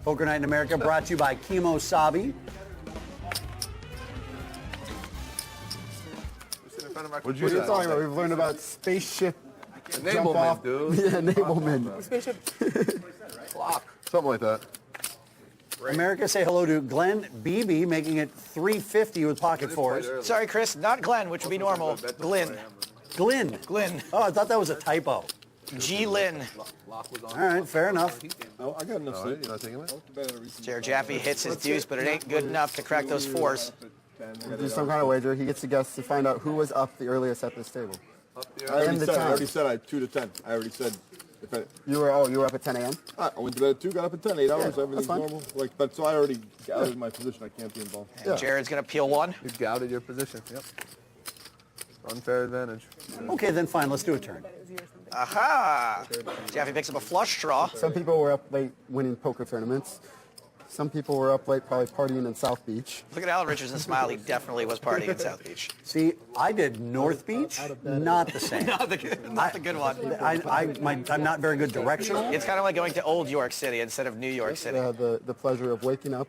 Poker Night in America brought to you by Kimo Sabi. What are you talking about? We've learned about spaceship Enablement, dude. Yeah, enablement. Spaceship. Clock. Something like that. America, say hello to Glenn Beebe, making it 350 with pocket fours. Sorry, Chris, not Glenn, which would be normal. Glenn. Glenn. Glenn. Oh, I thought that was a typo. G. Lynn. All right, fair enough. Oh, I got enough All right, you're not taking it? Jared Jaffe hits his deuce, but it ain't good enough to crack those fours. Do some kind of wager. He gets to guess to find out who was up the earliest at this table. I already said I 2 to 10. I already said. You were up at 10 a.m. I went to bed at 2, got up at 10, 8 hours. Yeah, Everything's that's fine. normal. But so I already gathered my position. I can't be involved. And Jared's gonna peel one. You doubted your position. Yep. Unfair advantage. Okay, then fine. Let's do a turn. Aha! Jaffe picks up a flush draw. Some people were up late winning poker tournaments. Some people were up late probably partying in South Beach. Look at Alan Richardson's smile. He definitely was partying in South Beach. See, I did North Beach, not the same. Not the good one. I'm not very good directional. It's kind of like going to Old York City instead of New York City. I had the pleasure of waking up,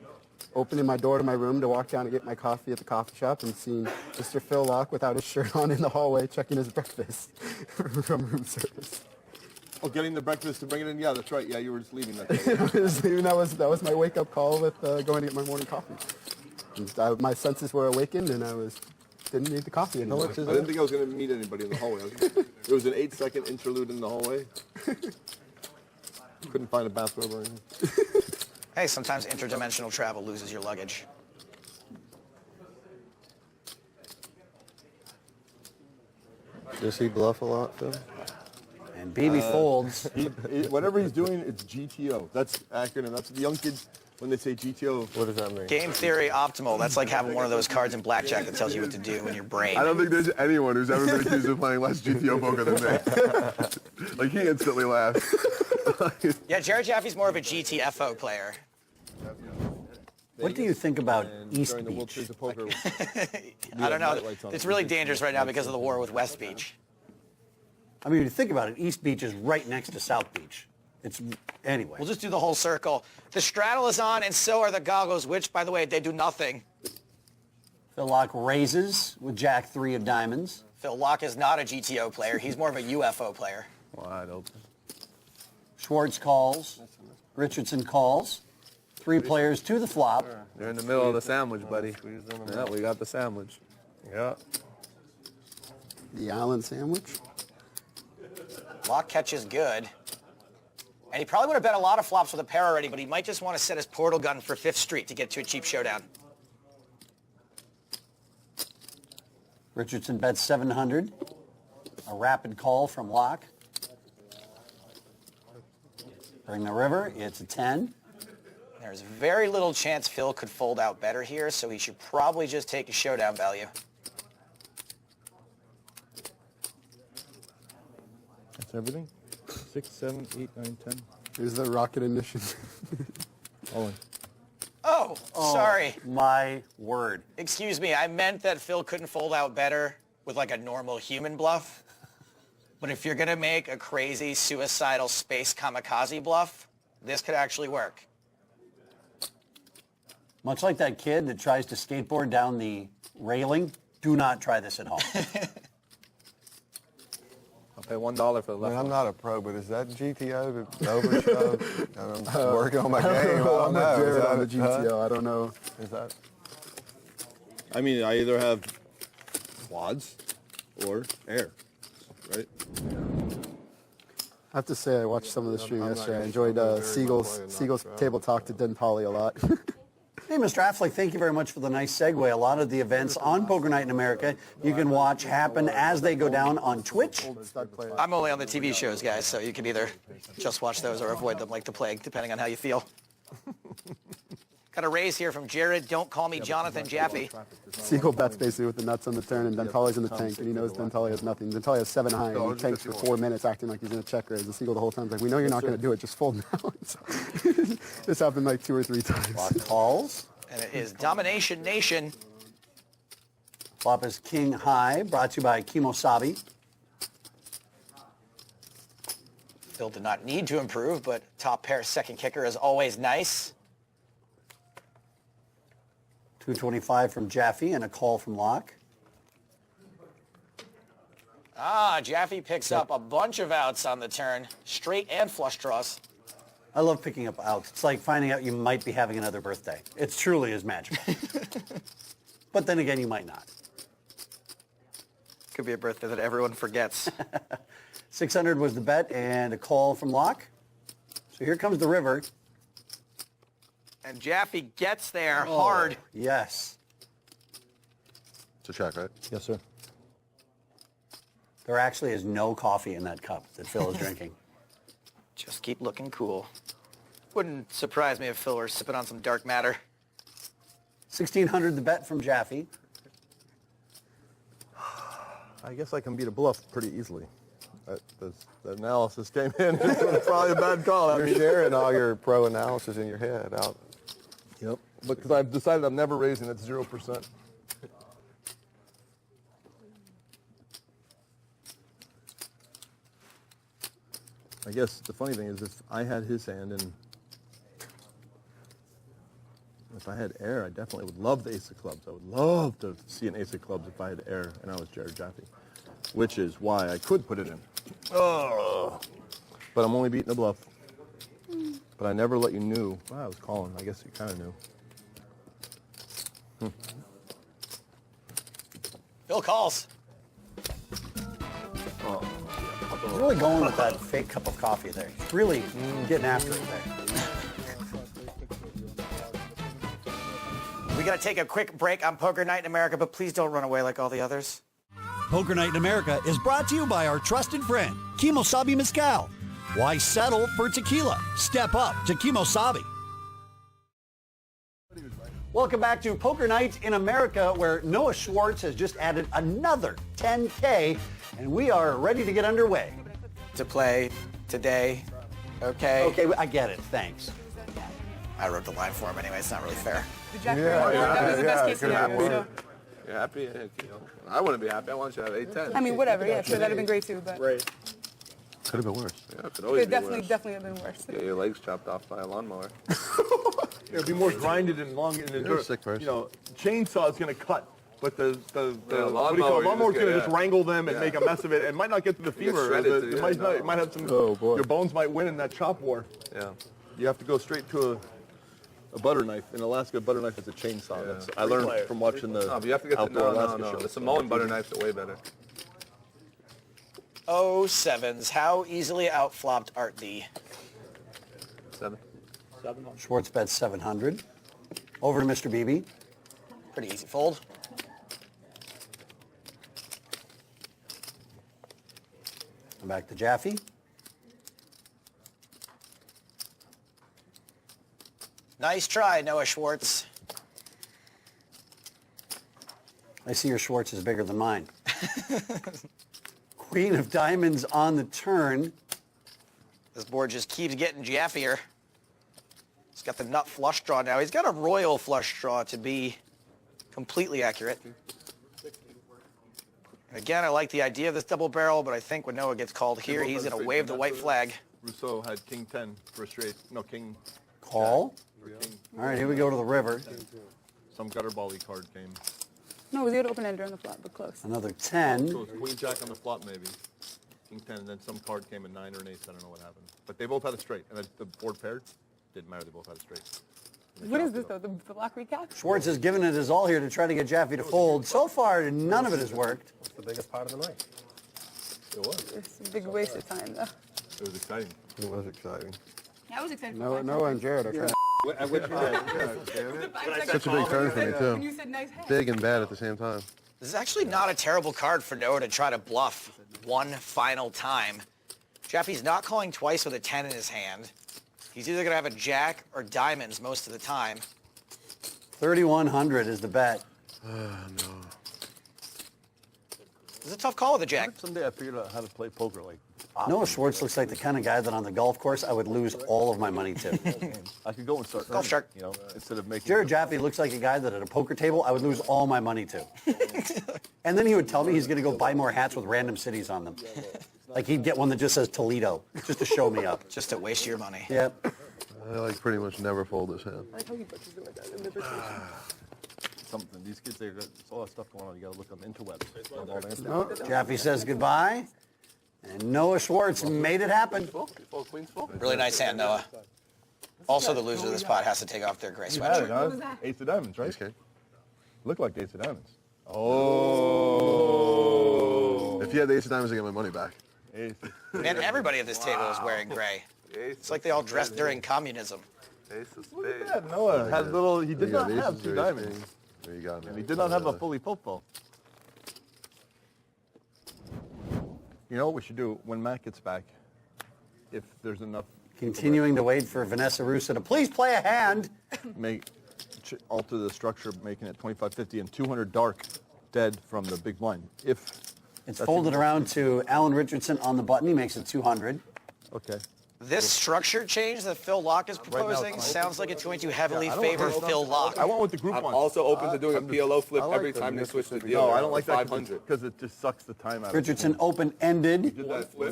opening my door to my room to walk down and get my coffee at the coffee shop and seeing Mr. Phil Locke without his shirt on in the hallway checking his breakfast from room service. Oh, getting the breakfast to bring it in? Yeah, that's right. Yeah, you were just leaving that day. That was my wake-up call with going to get my morning coffee. And my senses were awakened, and didn't need the coffee anymore. I didn't think I was going to meet anybody in the hallway. It was an 8-second interlude in the hallway. Couldn't find a bathrobe or anything. Hey, sometimes interdimensional travel loses your luggage. Does he bluff a lot, Phil? And Beebe folds. Whatever he's doing, it's GTO. That's accurate, and that's the young kids, when they say GTO. What does that mean? Game theory optimal. That's like having one of those cards in blackjack that tells you what to do in your brain. I don't think there's anyone who's ever been accused of playing less GTO poker than me. Like, he instantly laughed. Yeah, Jared Jaffe's more of a GTFO player. What do you think about East During the World Beach? Series of Poker. I don't know. It's really dangerous right now because of the war with West Beach. I mean, if you think about it, East Beach is right next to South Beach. Anyway. We'll just do the whole circle. The straddle is on, and so are the goggles, which, by the way, they do nothing. Phil Locke raises with Jack 3 of diamonds. Phil Locke is not a GTO player. He's more of a UFO player. Wide open. Schwartz calls. Richardson calls. 3 players to the flop. You're in the middle of the sandwich, buddy. Yeah, we got the sandwich. Yeah. The island sandwich. Locke catches good. And he probably would have bet a lot of flops with a pair already, but he might just want to set his portal gun for 5th Street to get to a cheap showdown. Richardson bets 700. A rapid call from Locke. Bring the river. It's a 10. There's very little chance Phil could fold out better here, so he should probably just take his showdown value. That's everything? 6, 7, 8, 9, 10. Here's the rocket ignition. All in. Oh, sorry. My word. Excuse me, I meant that Phil couldn't fold out better with like a normal human bluff. But if you're going to make a crazy suicidal space kamikaze bluff, this could actually work. Much like that kid that tries to skateboard down the railing, do not try this at home. I'll pay $1 for the left. I'm not a pro, but is that GTO to overshove? I'm working on my game. I don't know. Jared on the Is that- GTO. I don't know. Is that? I mean, I either have quads or air, right? I have to say, I watched some of the stream I'm not yesterday. I gonna enjoyed show my Siegel's play or not, table bro. talk to Den Polly a lot. Hey, Mr. Affleck, thank you very much for the nice segue. A lot of the events on Poker Night in America you can watch happen as they go down on Twitch. I'm only on the TV shows, guys, so you can either just watch those or avoid them like the plague, depending on how you feel. Got a raise here from Jared. Don't call me Jonathan Jaffe. Siegel bets basically with the nuts on the turn, and Dentali's in the tank, and he knows Dentali has nothing. Dentali has 7 high, and he tanks for 4 minutes acting like he's in a check raise. And Siegel the whole time is like, we know you're not going to do it, just fold now. So, this happened like 2 or 3 times. Locke calls. And it is Domination Nation. Flop is King High, brought to you by Kimosabi. Phil did not need to improve, but top pair second kicker is always nice. 225 from Jaffe and a call from Locke. Jaffe picks up a bunch of outs on the turn, straight and flush draws. I love picking up outs. It's like finding out you might be having another birthday. It truly is magical. But then again, you might not. Could be a birthday that everyone forgets. 600 was the bet and a call from Locke. So here comes the river. And Jaffe gets there hard. Yes. It's a check, right? Yes, sir. There actually is no coffee in that cup that Phil is drinking. Just keep looking cool. Wouldn't surprise me if Phil were sipping on some dark matter. 1,600 the bet from Jaffe. I guess I can beat a bluff pretty easily. The analysis came in. It's probably a bad call. You're sharing all your pro analysis in your head out. Yep. Because I've decided I'm never raising at 0%. I guess the funny thing is if I had his hand and if I had air, I definitely would love the ace of clubs. I would love to see an ace of clubs if I had air and I was Jairo Jaffe, which is why I could put it in. Oh. But I'm only beating a bluff. But I never let you know. Well, I was calling. I guess you kind of knew. Phil calls. He's really going with that fake cup of coffee there. He's really getting after it there. We got to take a quick break on Poker Night in America, but please don't run away like all the others. Poker Night in America is brought to you by our trusted friend, Kimosabi Mezcal. Why settle for tequila? Step up to Kimosabi. Welcome back to Poker Night in America, where Noah Schwartz has just added another 10K, and we are ready to get underway. To play today, okay? Okay, I get it. Thanks. I wrote the line for him anyway. It's not really fair. That was the best case scenario. So. You're happy? I wouldn't be happy. I want you to have 8-10. I mean, whatever. Yeah, sure, that'd have been great too. But Right. Could have been worse. Yeah, it could always be definitely worse. have been worse. Get your legs chopped off by a lawnmower. It'd be more grinded and long and You're a sick person. You know, chainsaw is going to cut, but the what do you lawnmower, call it? Lawnmower's going to yeah. just wrangle them and make a mess of it, and might not get to the get femur. shredded It too, might, yeah, not, no. it might have some. Oh, boy. Your bones might win in that chop war. Yeah. You have to go straight to a butter knife. In Alaska, a butter knife is a chainsaw. Yeah. That's, I learned from watching the No, but you have to get the outdoor Alaska no. show. The Samoan butter knives are way better. Oh, sevens. How easily outflopped art thee? 7. Schwartz bets 700. Over to Mr. Beebe. Pretty easy fold. And back to Jaffe. Nice try, Noah Schwartz. I see your Schwartz is bigger than mine. Queen of diamonds on the turn. This board just keeps getting Jaffier. He's got the nut flush draw now. He's got a royal flush draw to be completely accurate. Again, I like the idea of this double barrel, but I think when Noah gets called here, he's going to wave the white flag. Rousseau had king 10 for a straight. No, king. Call. For king. All right, here we go to the river. Some gutter bally card came. No, it was the open end during the flop, but close. Another 10. So it was queen jack on the flop maybe. King 10, and then some card came a 9 or an ace. I don't know what happened. But they both had a straight. And the board paired. Didn't matter. They both had a straight. What is this though? The lock recap? Schwartz has given it his all here to try to get Jaffe to fold. So far, none of it has worked. It's the biggest part of the night. It was. It's a big waste of time though. It was exciting. It was exciting. I was excited. Noah and Jared are trying to. Such a big turn for me, too. And you said nice head. Big and bad at the same time. This is actually not a terrible card for Noah to try to bluff one final time. Jaffe's not calling twice with a 10 in his hand. He's either going to have a jack or diamonds most of the time. 3,100 is the bet. This is a tough call with a jack. Someday I figured out how to play poker like. Noah Schwartz looks like the kind of guy that on the golf course I would lose all of my money to. I could go and start Golf earning, shark. you know, instead of making. Jared Jaffe looks like a guy that at a poker table I would lose all my money to. And then he would tell me he's going to go buy more hats with random cities on them. Like he'd get one that just says Toledo, just to show me up. Just to waste your money. Yep. I like pretty much never fold this hand. I like how he butches it like that. something. These kids, there's a lot of stuff going on. You got to look on the interwebs. Jaffe says goodbye. And Noah Schwartz made it happen. Really nice hand, Noah. Also, the loser of this pot has to take off their gray sweatshirt. Ace of diamonds, right? Okay. Look like ace of diamonds. Oh. If you had the ace of diamonds, I get my money back. Ace. Man, everybody at this table is wearing gray. It's like they all dressed during communism. Look at that. Noah had little. He did not have two diamonds. King. There you go, man. And he did not have a fully football. You know what we should do when Matt gets back? If there's enough. Continuing to wait for Vanessa Russo to please play a hand. Alter the structure, making it 25-50 and 200 dark dead from the big blind. If It's folded around to Alan Richardson on the button. He makes it 200. okay. This structure change that Phil Locke is proposing sounds like it's going to heavily favor Phil Locke. I want what the group I'm wants. also open to doing a PLO flip like every the time they mix switch the of deal. No, I don't like that 500. because it just sucks the time out of it. Richardson open-ended.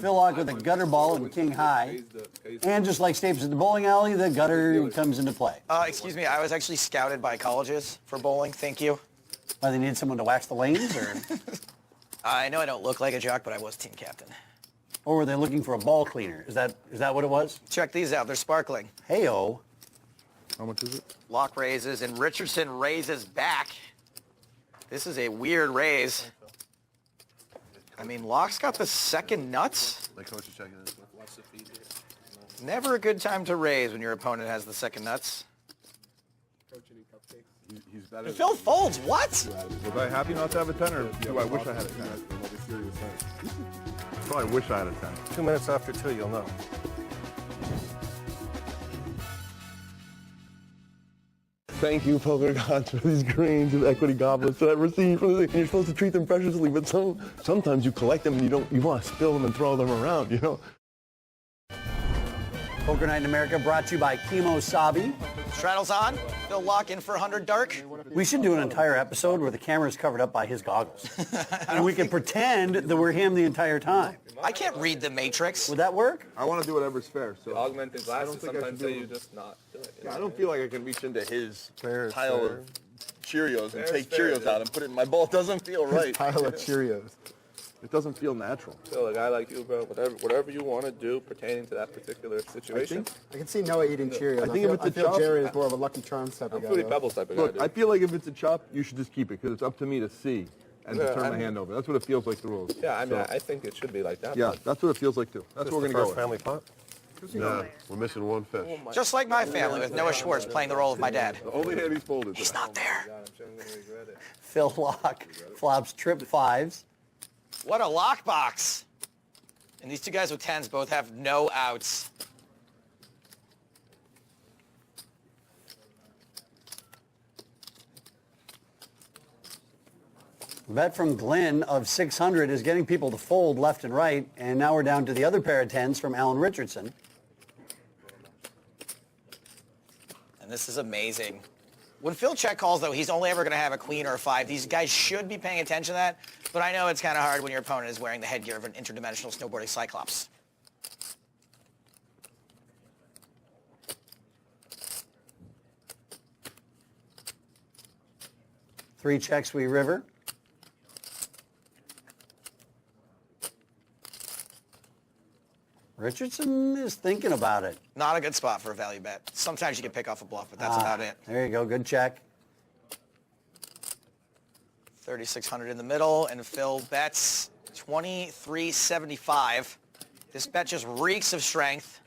Phil Locke with a gutter ball and king high. And just like Staples at the bowling alley, the gutter comes into play. Excuse me, I was actually scouted by colleges for bowling. Thank you. Why, they need someone to wax the lanes, or I know I don't look like a jock, but I was team captain. or were they looking for a ball cleaner? Is that what it was? Check these out. They're sparkling. Hey-o. How much is it? Locke raises, and Richardson raises back. This is a weird raise. I mean, Locke's got the second nuts. My coach is checking this. Never a good time to raise when your opponent has the second nuts. He's better. Phil folds. What? Was I happy not to have a 10, or do I wish I had a 10? Probably wish I had a 10. 2 minutes after 2, you'll know. Thank you, poker gods, for these grains of equity goblets that I've received from the thing. You're supposed to treat them preciously, but sometimes you collect them and you want to spill them and throw them around, you know? Poker Night in America brought to you by Kimosabi. Straddles on. Phil Locke in for 100 dark. We should do an entire episode where the camera is covered up by his goggles. And we can pretend that we're him the entire time. I can't read the Matrix. Would that work? I want to do whatever's fair. So Augmented glasses think I sometimes should say do- you just not do it. I don't feel like I can reach into his Fair is pile fair. of Cheerios and Fair take is fair, Cheerios yeah. out and put it in my bowl. It doesn't feel right. Pile of Cheerios. It doesn't feel natural. So a guy like you, bro, whatever you want to do pertaining to that particular situation. I can see Noah eating Cheerios. I think if it's I a feel chop- Jerry is more of a Lucky Charms type I'm of guy. Fruity though. Pebbles type of guy, Look, dude. I feel like if it's a chop, you should just keep it because it's up to me to see and to turn my hand over. That's what it feels like, the rules. Yeah, I mean, So, I think it should be like that. yeah, that's what it feels like too. That's what we're going to go with. Family pot? No, we're missing one fish. Just like my family with Noah Schwartz playing the role of my dad. The only hand he's folded. He's not there. I'm sure I'm gonna regret it. Phil Locke flops trip fives. What a lockbox. And these two guys with 10s both have no outs. Bet from Glenn of 600 is getting people to fold left and right, and now we're down to the other pair of 10s from Alan Richardson. And this is amazing. When Phil check calls, though, he's only ever going to have a queen or a 5. These guys should be paying attention to that, but I know it's kind of hard when your opponent is wearing the headgear of an interdimensional snowboarding cyclops. Three checks we river. Richardson is thinking about it. Not a good spot for a value bet. Sometimes you can pick off a bluff, but that's about it. There you go, good check. 3,600 in the middle, and Phil bets 23.75. This bet just reeks of strength.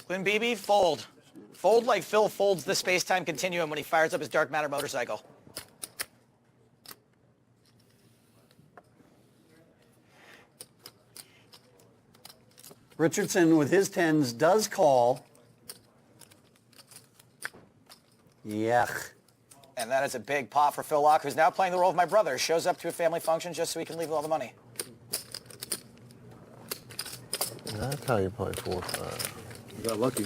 Quinn Beebe, fold. Fold like Phil folds the space-time continuum when he fires up his dark matter motorcycle. Richardson with his 10s does call. Yuck. And that is a big pot for Phil Locke, who's now playing the role of my brother. Shows up to a family function just so he can leave with all the money. That's how you play 4-5. You got lucky.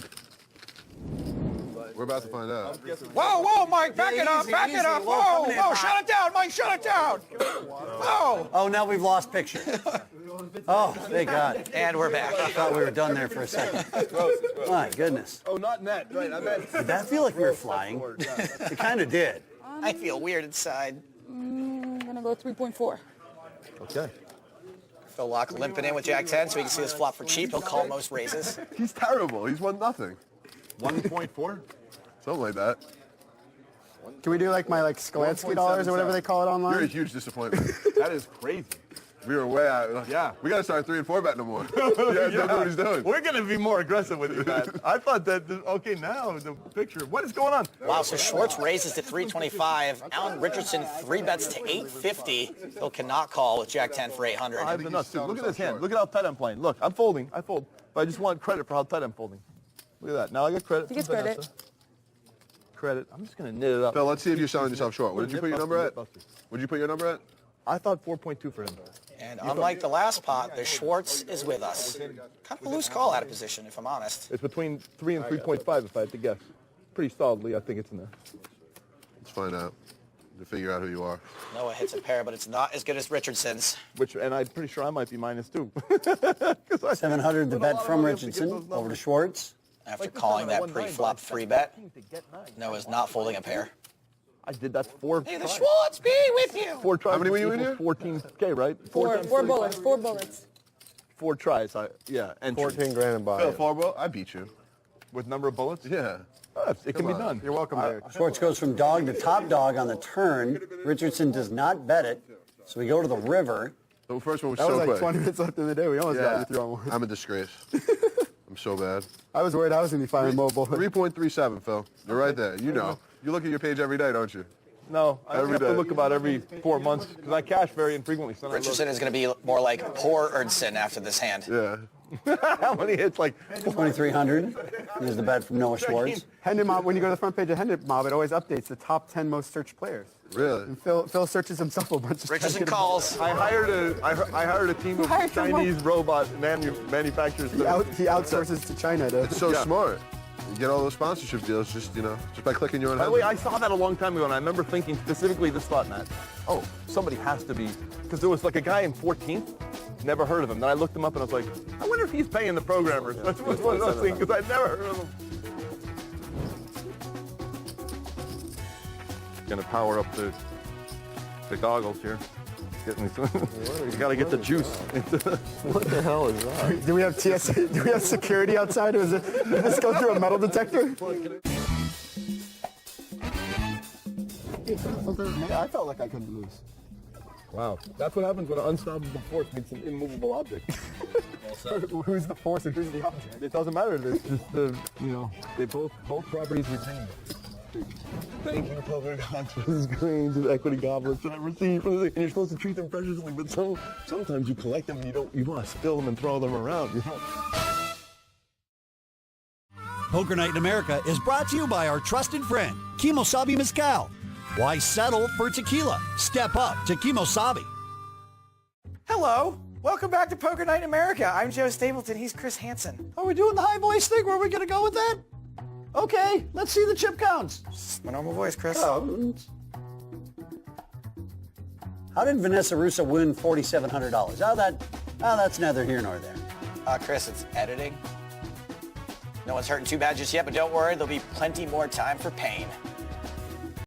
We're about to find out. Whoa, whoa, Mike, back it up, easy, back easy. it up. Whoa, Whoa, coming in whoa, hot. shut it down, Mike, shut it down. Whoa. Oh, now we've lost picture. Oh, thank God. And we're back. I thought we were done there for a second. My goodness. Oh, not net. Right, I meant. Did that feel like we were flying? It kind of did. I feel weird inside. I'm gonna go 3.4. Okay. Phil Lock limping in with Jack 10 so he can see this flop for cheap. He'll call most raises. He's terrible. He's won nothing. 1.4? Something like that. Can we do like my Skolansky dollars or whatever they call it online? You're a huge disappointment. That is crazy. We were way out. Yeah. We got to start 3 and 4 betting no more. Yeah, that's what he's doing. We're going to be more aggressive with you, Matt. I thought that, okay, now the picture. What is going on? Wow, so Schwartz raises to 325. Alan Richardson 3-bets to 850. Phil cannot call with Jack 10 for 800. I have the nuts, too. Look at this hand. Look at how tight I'm playing. Look, I'm folding. I fold. But I just want credit for how tight I'm folding. Look at that. Now I get credit. He gets from credit. Vanessa. Credit. I'm just going to knit it up. Phil, let's see if you're selling yourself short. What did you put your number at? What did you put your number at? I thought 4.2 for him. And unlike the last pot, the Schwartz is with us. Kind of a loose call out of position, if I'm honest. It's between 3 and 3.5, if I had to guess. Pretty solidly, I think it's in there. Let's find out. To figure out who you are. Noah hits a pair, but it's not as good as Richardson's. And I'm pretty sure I might be minus 2. 700 the bet from Richardson over to Schwartz. After calling that pre-flop 3-bet, Noah's not folding a pair. I did that 4 May the tries. Schwartz be with you. 4 tries. How many were you in here? 14K, right? Four times bullets. 4 bullets. 4 tries. Yeah. Entries. 14 grand in buy. Phil, 4 bro, I beat you. With number of bullets? Yeah. Oh, it can be done. You're welcome, Derek. Schwartz goes from dog to top dog on the turn. Richardson does not bet it, so we go to the river. The first one was That was so like quick. 20 minutes left in the day. We almost got you through on one. I'm a disgrace. I'm so bad. I was worried I was going to be firing mobile. 3.37, Phil. You're right there. You know. You look at your page every day, don't you? No, I Every have to day. look about every 4 months because I cash very infrequently. So Richardson is going to be more like poor Erdson after this hand. Yeah. How many hits? Like 2,300. There's the bet from Noah Schwartz. Hendon Mob, when you go to the front page of Hendon Mob, it always updates the top 10 most searched players. Really? And Phil searches himself a bunch of Richardson calls. I hired a team of hired someone. Chinese robot manufacturers. He outsources to China to. It's so Yeah. smart. You get all those sponsorship deals just by clicking your own By head. the way, I saw that a long time ago, and I remember thinking specifically this thought, Matt. Oh, somebody has to be, because there was like a guy in 14th, never heard of him. Then I looked him up, and I was like, I wonder if he's paying the programmers. That's one of those things, because I'd never heard of him. Gonna power up the goggles here. You got to get the juice. What the hell is that? Do we have TSA? Do we have security outside? Did this go through a metal detector? I felt like I couldn't lose. Wow, that's what happens when an unstoppable force meets an immovable object. Who's the force and who's the object? It doesn't matter. It's just they both properties retain. Thank you, Poker Gods, for the screens and equity goblets that I received from the thing. And you're supposed to treat them preciously, but sometimes you collect them and you want to spill them and throw them around. You know? Poker Night in America is brought to you by our trusted friend, Kimosabi Mezcal. Why settle for tequila? Step up to Kimosabi. Hello. Welcome back to Poker Night in America. I'm Joe Stapleton. He's Chris Hansen. Are we doing the high voice thing? Where are we going to go with that? Okay, let's see the chip counts. My normal voice, Chris. How did Vanessa Russo win $4,700? That's neither here nor there. Chris, it's editing. No one's hurting too bad just yet, but don't worry. There'll be plenty more time for pain.